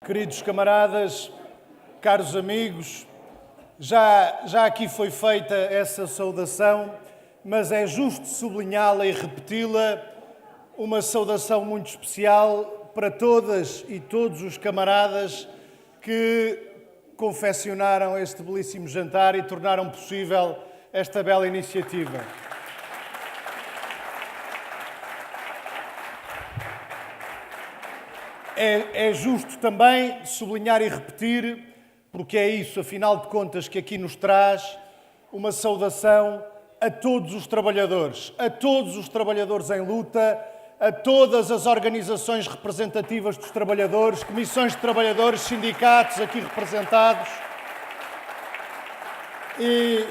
Queridos camaradas, caros amigos, já aqui foi feita essa saudação, mas é justo sublinhá-la e repeti-la, uma saudação muito especial para todas e todos os camaradas que confeccionaram este belíssimo jantar e tornaram possível esta bela iniciativa. É justo também sublinhar e repetir, porque é isso, afinal de contas, que aqui nos traz uma saudação a todos os trabalhadores em luta, a todas as organizações representativas dos trabalhadores, comissões de trabalhadores, sindicatos aqui representados, e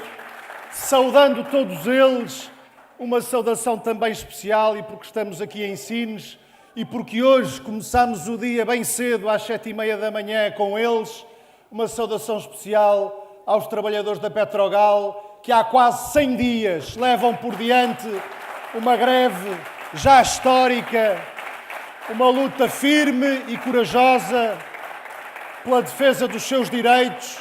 saudando todos eles, uma saudação também especial, e porque estamos aqui em Sines, e porque hoje começamos o dia bem cedo, às 7h30 da manhã, com eles, uma saudação especial aos trabalhadores da Petrogal, que há quase 100 dias levam por diante uma greve já histórica, uma luta firme e corajosa pela defesa dos seus direitos,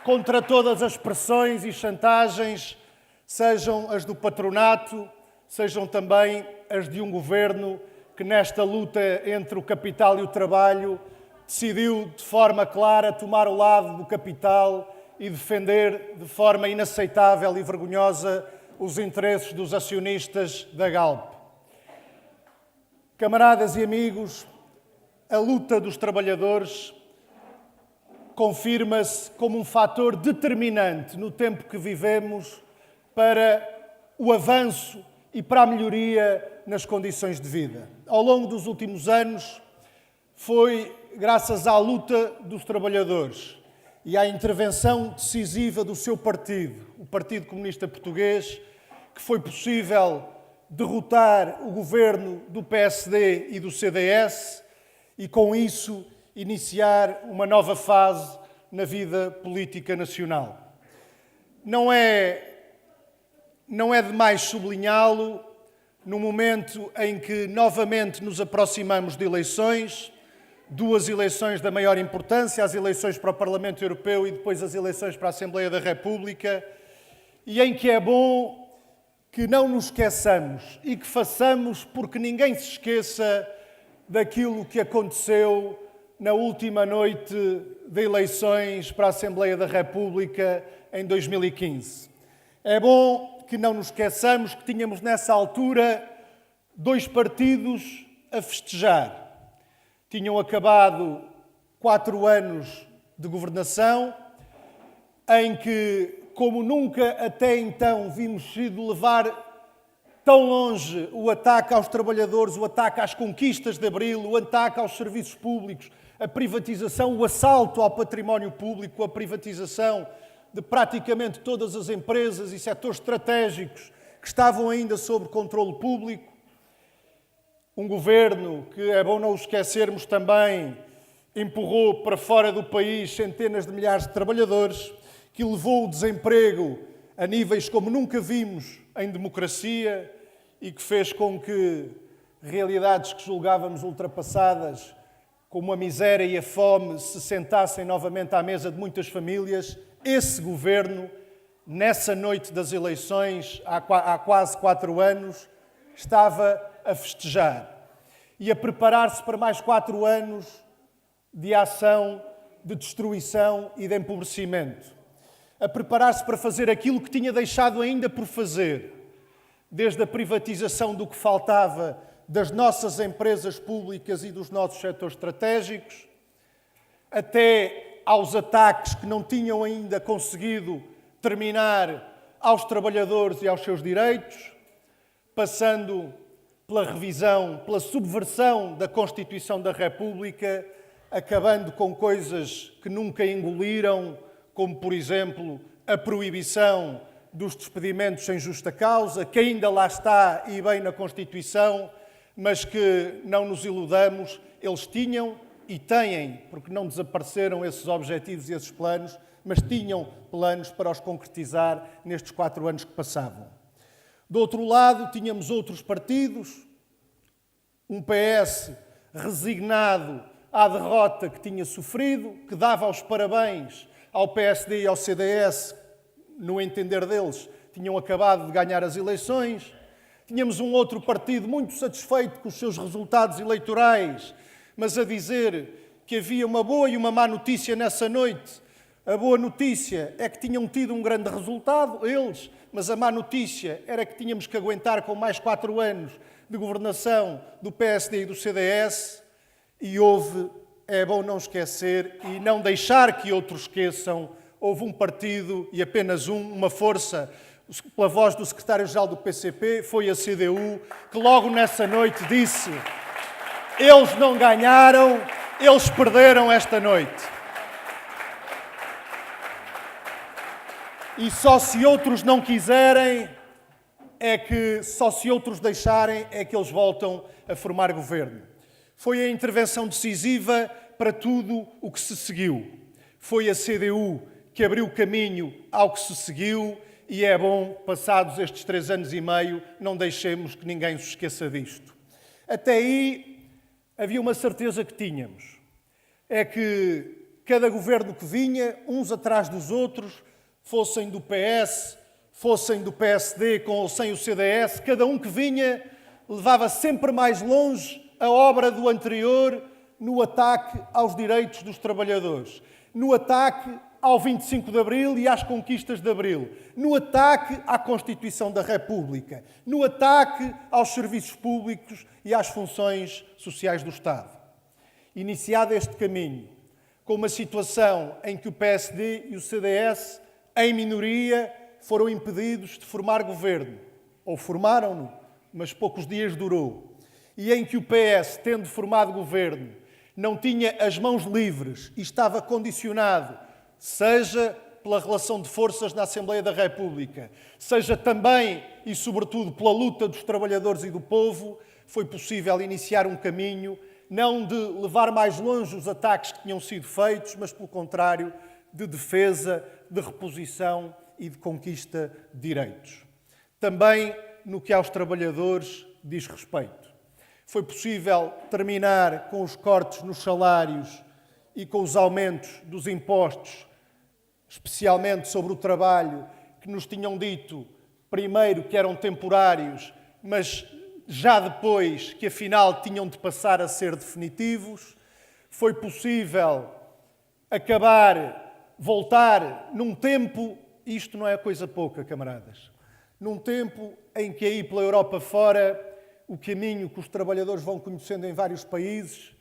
contra todas as pressões e chantagens, sejam as do patronato, sejam também as de um governo que nesta luta entre o capital e o trabalho decidiu de forma clara tomar o lado do capital e defender de forma inaceitável e vergonhosa os interesses dos acionistas da Galp. Camaradas e amigos, a luta dos trabalhadores confirma-se como um fator determinante no tempo que vivemos para o avanço e para a melhoria nas condições de vida. Ao longo dos últimos anos, foi graças à luta dos trabalhadores e à intervenção decisiva do seu partido, o Partido Comunista Português, que foi possível derrotar o governo do PSD e do CDS e, com isso, iniciar uma nova fase na vida política nacional. Não é demais sublinhá-lo no momento em que novamente nos aproximamos de eleições, duas eleições da maior importância, as eleições para o Parlamento Europeu e depois as eleições para a Assembleia da República, e em que é bom que não nos esqueçamos e que façamos porque ninguém se esqueça daquilo que aconteceu na última noite de eleições para a Assembleia da República em 2015. É bom que não nos esqueçamos que tínhamos nessa altura dois partidos a festejar. Tinham acabado 4 anos de governação, em que, como nunca até então vimos sido levar tão longe o ataque aos trabalhadores, o ataque às conquistas de Abril, o ataque aos serviços públicos, a privatização, o assalto ao património público, a privatização de praticamente todas as empresas e setores estratégicos que estavam ainda sob controle público. Um governo que, é bom não o esquecermos também, empurrou para fora do país centenas de milhares de trabalhadores, que levou o desemprego a níveis como nunca vimos em democracia e que fez com que realidades que julgávamos ultrapassadas, como a miséria e a fome, se sentassem novamente à mesa de muitas famílias. Esse governo, nessa noite das eleições, há quase 4 anos, estava a festejar e a preparar-se para mais 4 anos de ação, de destruição e de empobrecimento. A preparar-se para fazer aquilo que tinha deixado ainda por fazer, desde a privatização do que faltava das nossas empresas públicas e dos nossos setores estratégicos, até aos ataques que não tinham ainda conseguido terminar aos trabalhadores e aos seus direitos, passando pela revisão, pela subversão da Constituição da República, acabando com coisas que nunca engoliram, como, por exemplo, a proibição dos despedimentos sem justa causa, que ainda lá está e bem na Constituição, mas que, não nos iludamos, eles tinham e têm, porque não desapareceram esses objetivos e esses planos, mas tinham planos para os concretizar nestes 4 anos que passavam. Do outro lado, tínhamos outros partidos, um PS resignado à derrota que tinha sofrido, que dava os parabéns ao PSD e ao CDS, no entender deles, tinham acabado de ganhar as eleições. Tínhamos um outro partido muito satisfeito com os seus resultados eleitorais, mas a dizer que havia uma boa e uma má notícia nessa noite. A boa notícia é que tinham tido um grande resultado, eles, mas a má notícia era que tínhamos que aguentar com mais 4 anos de governação do PSD e do CDS, e é bom não esquecer e não deixar que outros esqueçam, houve um partido e apenas uma força, pela voz do secretário-geral do PCP, foi a CDU, que logo nessa noite disse: eles não ganharam, eles perderam esta noite. E só se outros não quiserem, só se outros deixarem, é que eles voltam a formar governo. Foi a intervenção decisiva para tudo o que se seguiu. Foi a CDU que abriu caminho ao que se seguiu e é bom, passados estes 3 anos e meio, não deixemos que ninguém se esqueça disto. Até aí havia uma certeza que tínhamos. É que cada governo que vinha, uns atrás dos outros, fossem do PS, fossem do PSD com ou sem o CDS, cada um que vinha levava sempre mais longe a obra do anterior no ataque aos direitos dos trabalhadores, no ataque ao 25 de Abril e às conquistas de Abril, no ataque à Constituição da República, no ataque aos serviços públicos e às funções sociais do Estado. Iniciado este caminho, com uma situação em que o PSD e o CDS, em minoria, foram impedidos de formar governo, ou formaram-no, mas poucos dias durou, e em que o PS, tendo formado governo, não tinha as mãos livres e estava condicionado, seja pela relação de forças na Assembleia da República, seja também e sobretudo pela luta dos trabalhadores e do povo, foi possível iniciar um caminho, não de levar mais longe os ataques que tinham sido feitos, mas pelo contrário, de defesa, de reposição e de conquista de direitos. Também no que aos trabalhadores diz respeito. Foi possível terminar com os cortes nos salários e com os aumentos dos impostos, especialmente sobre o trabalho, que nos tinham dito, primeiro, que eram temporários, mas já depois que, afinal, tinham de passar a ser definitivos. Foi possível voltar num tempo, isto não é coisa pouca, camaradas, num tempo em que aí pela Europa fora, o caminho que os trabalhadores vão conhecendo em vários países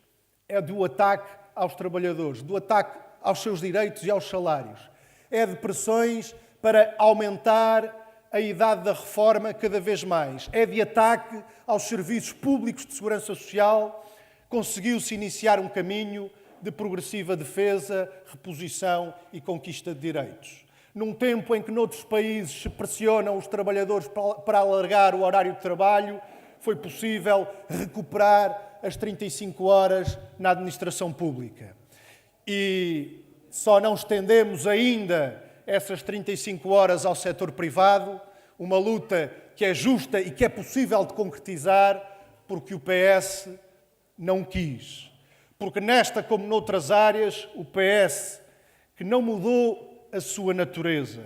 é do ataque aos trabalhadores, do ataque aos seus direitos e aos salários. É de pressões para aumentar a idade da reforma cada vez mais. É de ataque aos serviços públicos de segurança social. Conseguiu-se iniciar um caminho de progressiva defesa, reposição e conquista de direitos. Num tempo em que noutros países se pressionam os trabalhadores para alargar o horário de trabalho, foi possível recuperar as 35 horas na administração pública. E só não estendemos ainda essas 35 horas ao setor privado, uma luta que é justa e que é possível de concretizar, porque o PS não quis. Porque nesta, como noutras áreas, o PS, que não mudou a sua natureza,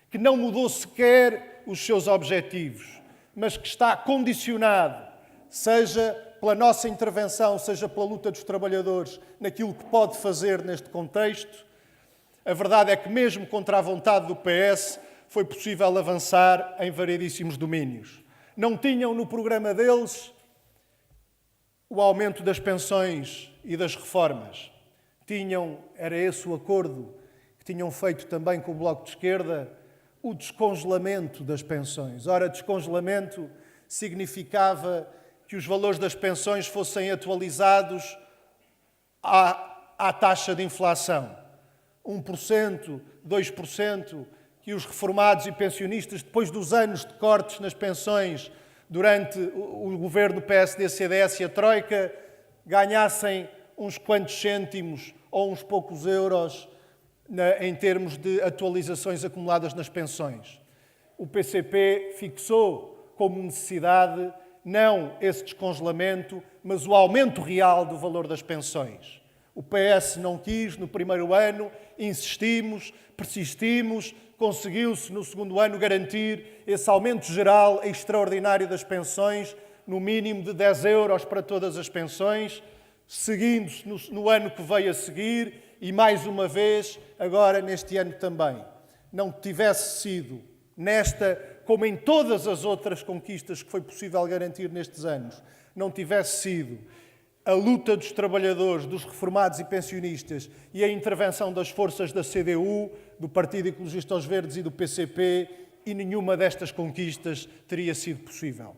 que não mudou sequer os seus objetivos, mas que está condicionado, seja pela nossa intervenção, seja pela luta dos trabalhadores, naquilo que pode fazer neste contexto. A verdade é que, mesmo contra a vontade do PS, foi possível avançar em variedíssimos domínios. Não tinham no programa deles o aumento das pensões e das reformas. Era esse o acordo que tinham feito também com o Bloco de Esquerda, o descongelamento das pensões. Ora, descongelamento significava que os valores das pensões fossem atualizados à taxa de inflação. 1%, 2%, que os reformados e pensionistas, depois dos anos de cortes nas pensões durante o governo PSD-CDS e a Troika, ganhassem uns quantos cêntimos ou uns poucos euros em termos de atualizações acumuladas nas pensões. O PCP fixou como necessidade não esse descongelamento, mas o aumento real do valor das pensões. O PS não quis no primeiro ano, insistimos, persistimos, conseguiu-se no segundo ano garantir esse aumento geral extraordinário das pensões, no mínimo de 10 euros para todas as pensões, seguindo-se no ano que veio a seguir e mais uma vez agora neste ano também. Não tivesse sido nesta, como em todas as outras conquistas que foi possível garantir nestes anos, não tivesse sido a luta dos trabalhadores, dos reformados e pensionistas e a intervenção das forças da CDU, do Partido Ecologista aos Verdes e do PCP, e nenhuma destas conquistas teria sido possível.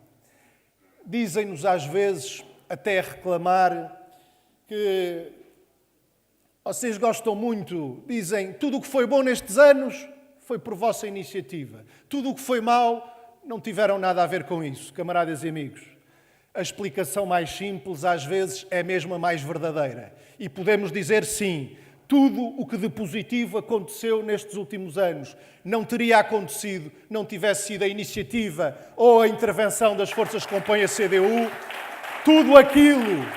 Dizem-nos às vezes, até a reclamar, que vocês gostam muito, dizem, tudo o que foi bom nestes anos foi por vossa iniciativa. Tudo o que foi mau não tiveram nada a ver com isso, camaradas e amigos. A explicação mais simples, às vezes, é mesmo a mais verdadeira. E podemos dizer sim, tudo o que de positivo aconteceu nestes últimos anos não teria acontecido, não tivesse sido a iniciativa ou a intervenção das forças que compõem a CDU. Tudo aquilo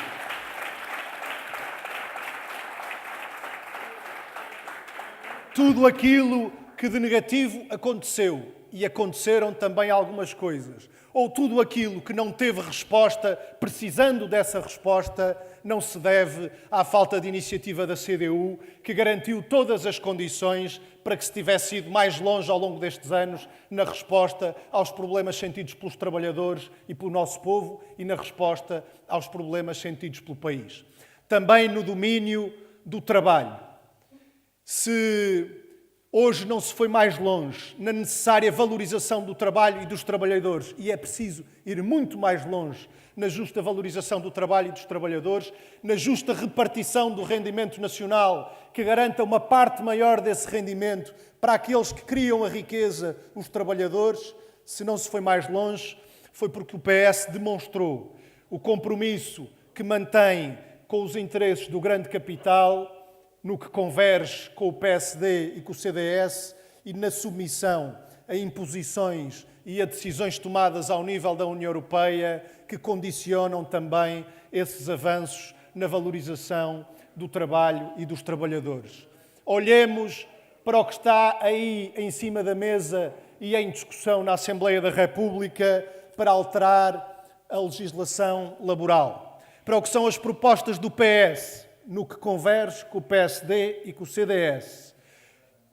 que de negativo aconteceu, e aconteceram também algumas coisas, ou tudo aquilo que não teve resposta, precisando dessa resposta, não se deve à falta de iniciativa da CDU, que garantiu todas as condições para que se tivesse ido mais longe ao longo destes anos na resposta aos problemas sentidos pelos trabalhadores e pelo nosso povo e na resposta aos problemas sentidos pelo país. Também no domínio do trabalho. Se hoje não se foi mais longe na necessária valorização do trabalho e dos trabalhadores, e é preciso ir muito mais longe na justa valorização do trabalho e dos trabalhadores, na justa repartição do rendimento nacional, que garanta uma parte maior desse rendimento para aqueles que criam a riqueza, os trabalhadores. Se não se foi mais longe, foi porque o PS demonstrou o compromisso que mantém com os interesses do grande capital, no que converge com o PSD e com o CDS e na submissão a imposições e a decisões tomadas ao nível da União Europeia que condicionam também esses avanços na valorização do trabalho e dos trabalhadores. Olhemos para o que está aí em cima da mesa e em discussão na Assembleia da República para alterar a legislação laboral, para o que são as propostas do PS, no que converge com o PSD e com o CDS.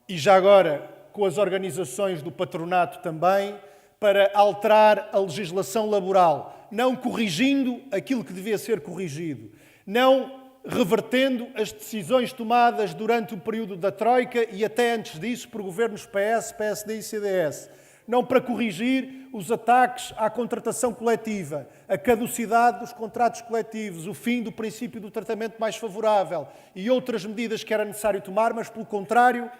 E já agora com as organizações do patronato também, para alterar a legislação laboral, não corrigindo aquilo que devia ser corrigido, não revertendo as decisões tomadas durante o período da Troika e até antes disso por governos PS, PSD e CDS, não para corrigir os ataques à contratação coletiva, a caducidade dos contratos coletivos, o fim do princípio do tratamento mais favorável e outras medidas que era necessário tomar, mas, pelo contrário,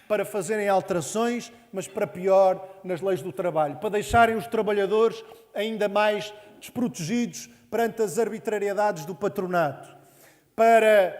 para fazerem alterações, mas para pior, nas leis do trabalho, para deixarem os trabalhadores ainda mais desprotegidos perante as arbitrariedades do patronato, para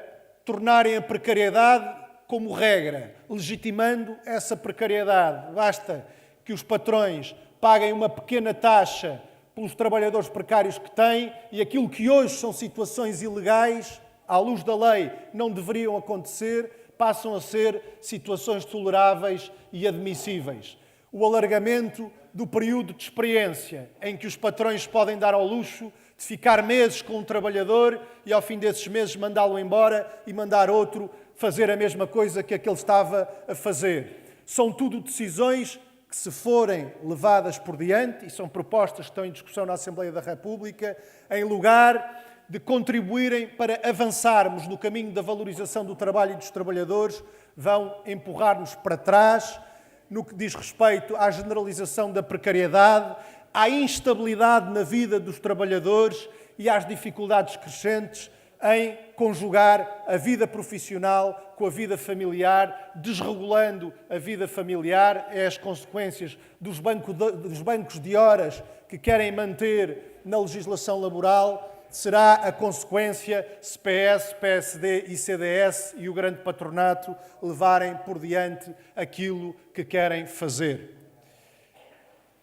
tornarem a precariedade como regra, legitimando essa precariedade. Basta que os patrões paguem uma pequena taxa pelos trabalhadores precários que têm e aquilo que hoje são situações ilegais, à luz da lei, não deveriam acontecer, passam a ser situações toleráveis e admissíveis. O alargamento do período de experiência, em que os patrões podem dar ao luxo de ficar meses com um trabalhador e, ao fim desses meses, mandá-lo embora e mandar outro fazer a mesma coisa que aquele estava a fazer. São tudo decisões que, se forem levadas por diante, e são propostas que estão em discussão na Assembleia da República, em lugar de contribuírem para avançarmos no caminho da valorização do trabalho e dos trabalhadores, vão empurrar-nos para trás no que diz respeito à generalização da precariedade, à instabilidade na vida dos trabalhadores e às dificuldades crescentes em conjugar a vida profissional com a vida familiar, desregulando a vida familiar. É as consequências dos bancos de horas que querem manter na legislação laboral. Será a consequência se PS, PSD e CDS e o grande patronato levarem por diante aquilo que querem fazer.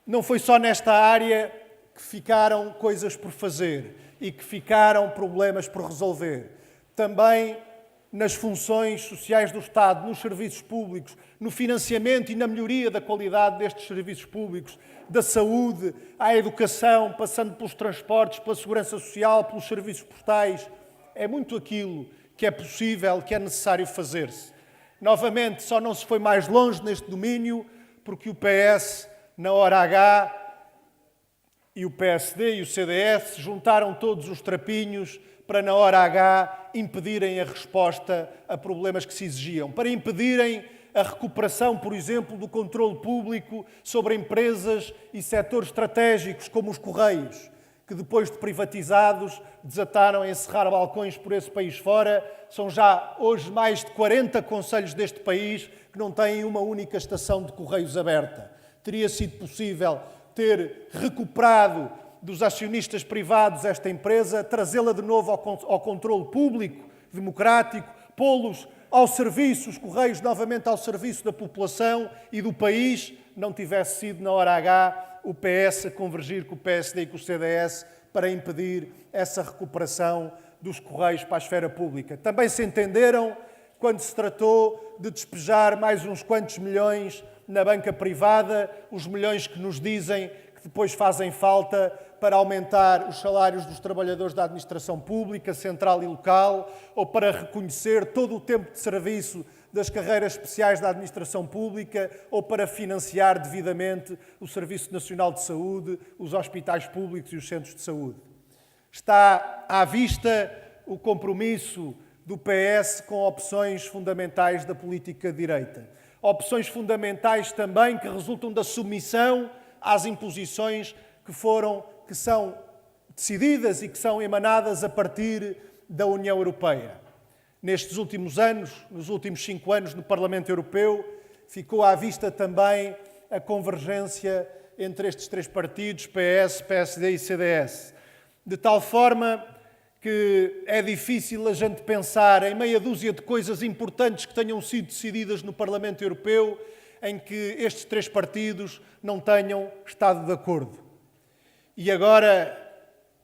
Não foi só nesta área que ficaram coisas por fazer e que ficaram problemas por resolver. Também nas funções sociais do Estado, nos serviços públicos, no financiamento e na melhoria da qualidade destes serviços públicos, da saúde à educação, passando pelos transportes, pela segurança social, pelos serviços postais. É muito aquilo que é possível, que é necessário fazer-se. Novamente, só não se foi mais longe neste domínio porque o PS, na hora H, e o PSD e o CDS juntaram todos os trapinhos para, na hora H, impedirem a resposta a problemas que se exigiam, para impedirem a recuperação, por exemplo, do controle público sobre empresas e setores estratégicos, como os Correios, que depois de privatizados desataram a encerrar balcões por esse país fora. São já hoje mais de 40 concelhos deste país que não têm uma única estação de Correios aberta. Teria sido possível ter recuperado dos acionistas privados esta empresa, trazê-la de novo ao controle público, democrático, pô-los ao serviço, os Correios novamente ao serviço da população e do país, não tivesse sido na hora H o PS a convergir com o PSD e com o CDS para impedir essa recuperação dos Correios para a esfera pública. Também se entenderam quando se tratou de despejar mais uns quantos milhões na banca privada, os milhões que nos dizem que depois fazem falta para aumentar os salários dos trabalhadores da administração pública, central e local, ou para reconhecer todo o tempo de serviço das carreiras especiais da administração pública, ou para financiar devidamente o Serviço Nacional de Saúde, os hospitais públicos e os centros de saúde. Está à vista o compromisso do PS com opções fundamentais da política de direita. Opções fundamentais também que resultam da submissão às imposições que são decididas e que são emanadas a partir da União Europeia. Nestes últimos anos, nos últimos 5 anos no Parlamento Europeu, ficou à vista também a convergência entre estes 3 partidos, PS, PSD e CDS. De tal forma que é difícil a gente pensar em meia dúzia de coisas importantes que tenham sido decididas no Parlamento Europeu em que estes 3 partidos não tenham estado de acordo. E agora,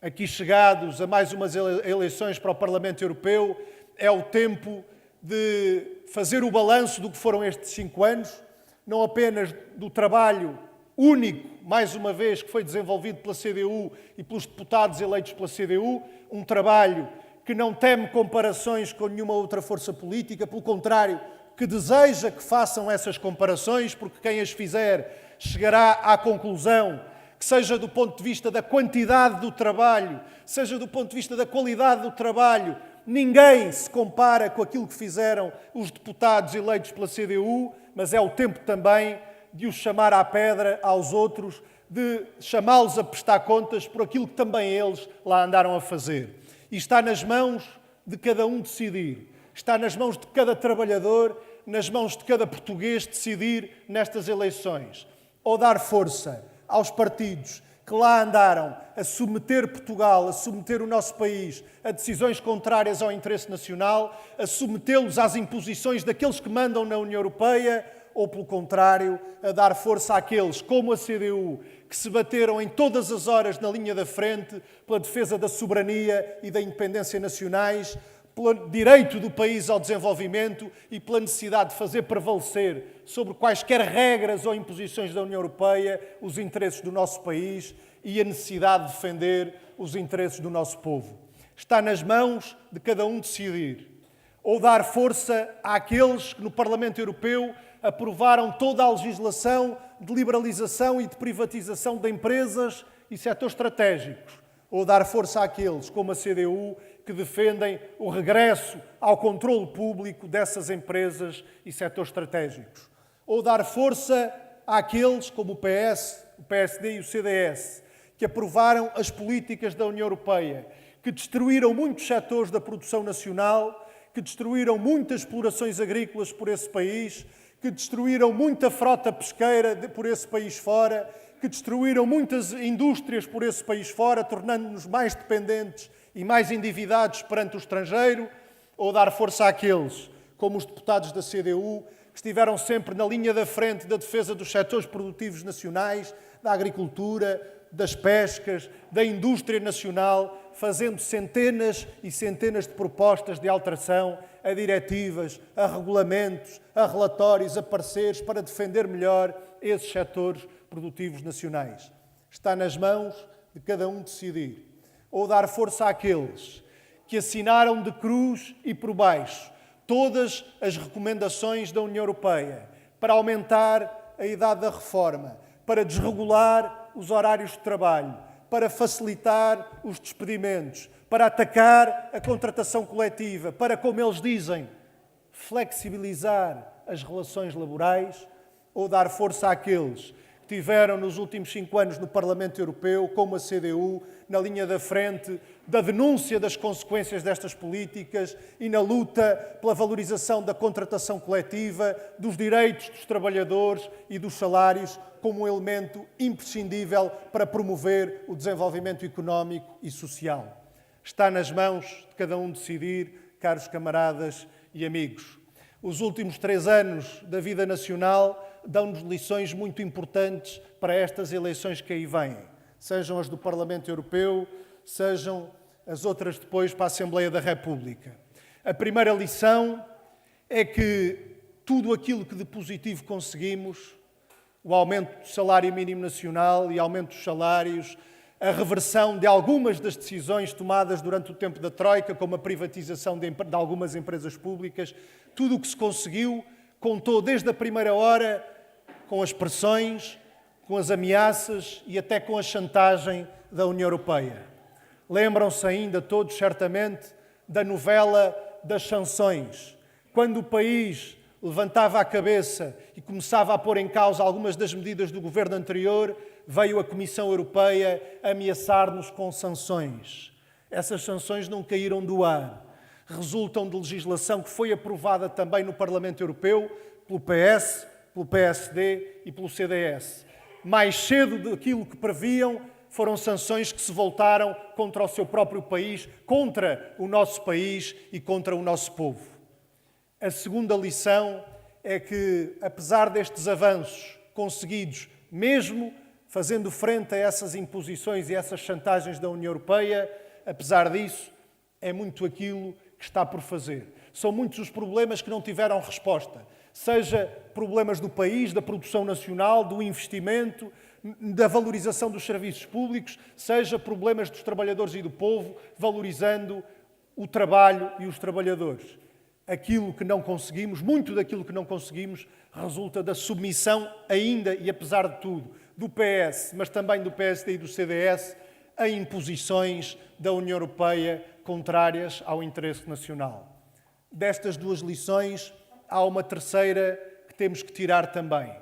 aqui chegados a mais umas eleições para o Parlamento Europeu, é o tempo de fazer o balanço do que foram estes 5 anos, não apenas do trabalho único, mais uma vez, que foi desenvolvido pela CDU e pelos deputados eleitos pela CDU, um trabalho que não teme comparações com nenhuma outra força política, pelo contrário, que deseja que façam essas comparações, porque quem as fizer chegará à conclusão que, seja do ponto de vista da quantidade do trabalho, seja do ponto de vista da qualidade do trabalho, ninguém se compara com aquilo que fizeram os deputados eleitos pela CDU, mas é o tempo também de os chamar à pedra aos outros, de chamá-los a prestar contas por aquilo que também eles lá andaram a fazer. E está nas mãos de cada um decidir. Está nas mãos de cada trabalhador, nas mãos de cada português decidir nestas eleições. Ou dar força aos partidos que lá andaram a submeter Portugal, a submeter o nosso país a decisões contrárias ao interesse nacional, a submetê-los às imposições daqueles que mandam na União Europeia, ou, pelo contrário, a dar força àqueles, como a CDU, que se bateram em todas as horas na linha da frente pela defesa da soberania e da independência nacionais, pelo direito do país ao desenvolvimento e pela necessidade de fazer prevalecer sobre quaisquer regras ou imposições da União Europeia os interesses do nosso país e a necessidade de defender os interesses do nosso povo. Está nas mãos de cada um decidir. Ou dar força àqueles que no Parlamento Europeu aprovaram toda a legislação de liberalização e de privatização de empresas e setores estratégicos. Ou dar força àqueles, como a CDU, que defendem o regresso ao controle público dessas empresas e setores estratégicos. Ou dar força àqueles, como o PS, o PSD e o CDS, que aprovaram as políticas da União Europeia, que destruíram muitos setores da produção nacional, que destruíram muitas explorações agrícolas por esse país, que destruíram muita frota pesqueira por esse país fora, que destruíram muitas indústrias por esse país fora, tornando-nos mais dependentes e mais endividados perante o estrangeiro, ou dar força àqueles, como os deputados da CDU, que estiveram sempre na linha da frente da defesa dos setores produtivos nacionais, da agricultura, das pescas, da indústria nacional, fazendo centenas e centenas de propostas de alteração a diretivas, a regulamentos, a relatórios, a pareceres para defender melhor esses setores produtivos nacionais. Está nas mãos de cada um decidir. Ou dar força àqueles que assinaram de cruz e por baixo todas as recomendações da União Europeia para aumentar a idade da reforma, para desregular os horários de trabalho, para facilitar os despedimentos, para atacar a contratação coletiva, para, como eles dizem, flexibilizar as relações laborais, ou dar força àqueles que tiveram nos últimos 5 anos no Parlamento Europeu, como a CDU, na linha da frente da denúncia das consequências destas políticas e na luta pela valorização da contratação coletiva, dos direitos dos trabalhadores e dos salários como um elemento imprescindível para promover o desenvolvimento económico e social. Está nas mãos de cada um decidir, caros camaradas e amigos. Os últimos 3 anos da vida nacional dão-nos lições muito importantes para estas eleições que aí vêm, sejam as do Parlamento Europeu, sejam as outras depois para a Assembleia da República. A primeira lição é que tudo aquilo que de positivo conseguimos, o aumento do salário mínimo nacional e aumento dos salários, a reversão de algumas das decisões tomadas durante o tempo da Troika, como a privatização de algumas empresas públicas, tudo o que se conseguiu contou desde a primeira hora com as pressões, com as ameaças e até com a chantagem da União Europeia. Lembram-se ainda todos, certamente, da novela das sanções, quando o país levantava a cabeça e começava a pôr em causa algumas das medidas do governo anterior, veio a Comissão Europeia ameaçar-nos com sanções. Essas sanções não caíram do ar. Resultam de legislação que foi aprovada também no Parlamento Europeu pelo PS, pelo PSD e pelo CDS. Mais cedo daquilo que previam, foram sanções que se voltaram contra o seu próprio país, contra o nosso país e contra o nosso povo. A segunda lição é que, apesar destes avanços conseguidos, mesmo fazendo frente a essas imposições e essas chantagens da União Europeia, apesar disso, é muito aquilo que está por fazer. São muitos os problemas que não tiveram resposta, seja problemas do país, da produção nacional, do investimento, da valorização dos serviços públicos, seja problemas dos trabalhadores e do povo, valorizando o trabalho e os trabalhadores. Aquilo que não conseguimos, muito daquilo que não conseguimos, resulta da submissão ainda e apesar de tudo, do PS, mas também do PSD e do CDS, a imposições da União Europeia contrárias ao interesse nacional. Destas 2 lições, há uma terceira que temos que tirar também.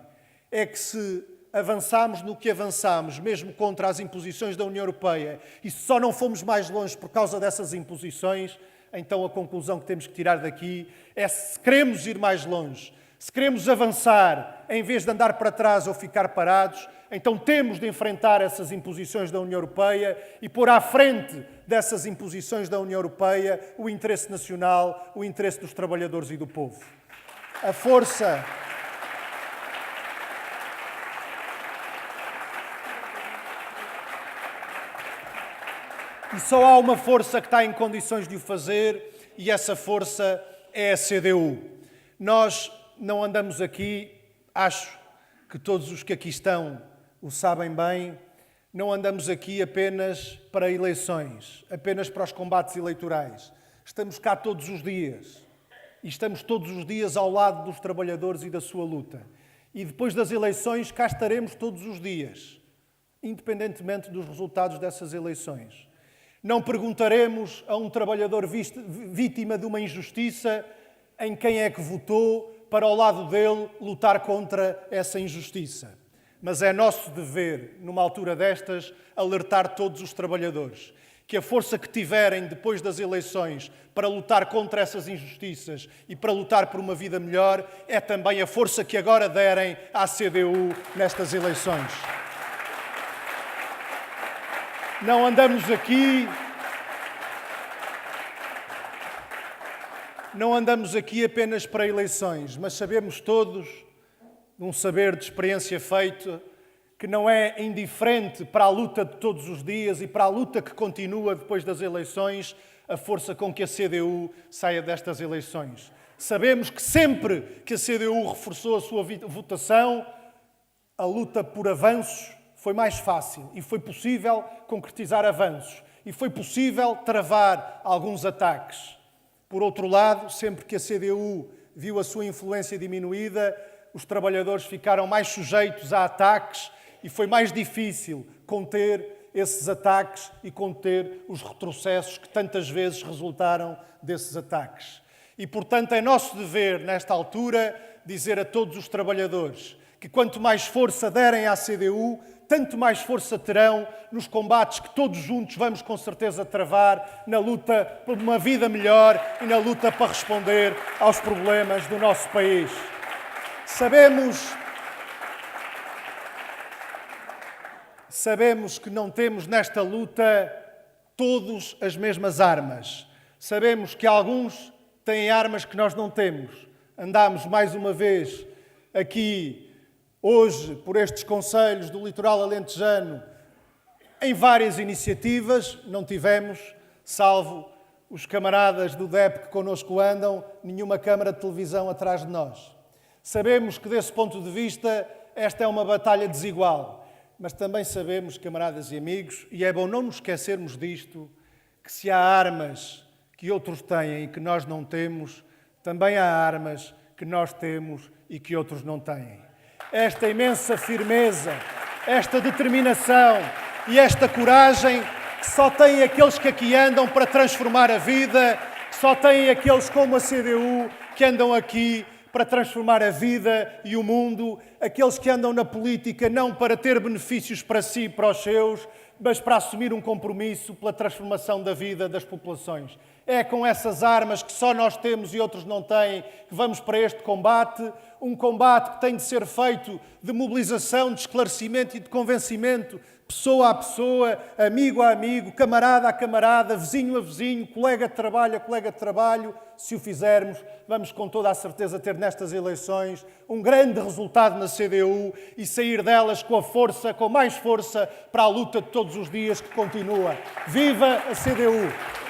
É que se avançamos no que avançamos, mesmo contra as imposições da União Europeia, e se só não fomos mais longe por causa dessas imposições, então a conclusão que temos que tirar daqui é se queremos ir mais longe, se queremos avançar em vez de andar para trás ou ficar parados, então temos de enfrentar essas imposições da União Europeia e pôr à frente dessas imposições da União Europeia o interesse nacional, o interesse dos trabalhadores e do povo. A força... E só há uma força que está em condições de o fazer, e essa força é a CDU. Nós não andamos aqui, acho que todos os que aqui estão o sabem bem, não andamos aqui apenas para eleições, apenas para os combates eleitorais. Estamos cá todos os dias. E estamos todos os dias ao lado dos trabalhadores e da sua luta. E depois das eleições, cá estaremos todos os dias, independentemente dos resultados dessas eleições. Não perguntaremos a um trabalhador vítima de uma injustiça em quem é que votou para ao lado dele lutar contra essa injustiça. Mas é nosso dever, numa altura destas, alertar todos os trabalhadores que a força que tiverem depois das eleições para lutar contra essas injustiças e para lutar por uma vida melhor é também a força que agora derem à CDU nestas eleições. Não andamos aqui apenas para eleições, mas sabemos todos, num saber de experiência feita, que não é indiferente para a luta de todos os dias e para a luta que continua depois das eleições, a força com que a CDU saia destas eleições. Sabemos que sempre que a CDU reforçou a sua votação, a luta por avanços foi mais fácil e foi possível concretizar avanços e foi possível travar alguns ataques. Por outro lado, sempre que a CDU viu a sua influência diminuída, os trabalhadores ficaram mais sujeitos a ataques e foi mais difícil conter esses ataques e conter os retrocessos que tantas vezes resultaram desses ataques. E, portanto, é nosso dever, nesta altura, dizer a todos os trabalhadores que quanto mais força derem à CDU, tanto mais força terão nos combates que todos juntos vamos com certeza travar na luta por uma vida melhor e na luta para responder aos problemas do nosso país. Sabemos que não temos nesta luta todos as mesmas armas. Sabemos que alguns têm armas que nós não temos. Andámos mais uma vez aqui hoje por estes concelhos do litoral alentejano em várias iniciativas. Não tivemos, salvo os camaradas do DEP que connosco andam, nenhuma câmara de televisão atrás de nós. Sabemos que, desse ponto de vista, esta é uma batalha desigual. Mas também sabemos, camaradas e amigos, e é bom não nos esquecermos disto, que se há armas que outros têm e que nós não temos, também há armas que nós temos e que outros não têm. Esta imensa firmeza, esta determinação e esta coragem que só têm aqueles que aqui andam para transformar a vida, que só têm aqueles como a CDU que andam aqui para transformar a vida e o mundo, aqueles que andam na política não para ter benefícios para si e para os seus, mas para assumir um compromisso pela transformação da vida das populações. É com essas armas que só nós temos e outros não têm que vamos para este combate, um combate que tem de ser feito de mobilização, de esclarecimento e de convencimento, pessoa a pessoa, amigo a amigo, camarada a camarada, vizinho a vizinho, colega de trabalho a colega de trabalho. Se o fizermos, vamos com toda a certeza ter nestas eleições um grande resultado na CDU e sair delas com a força, com mais força, para a luta de todos os dias que continua. Viva a CDU!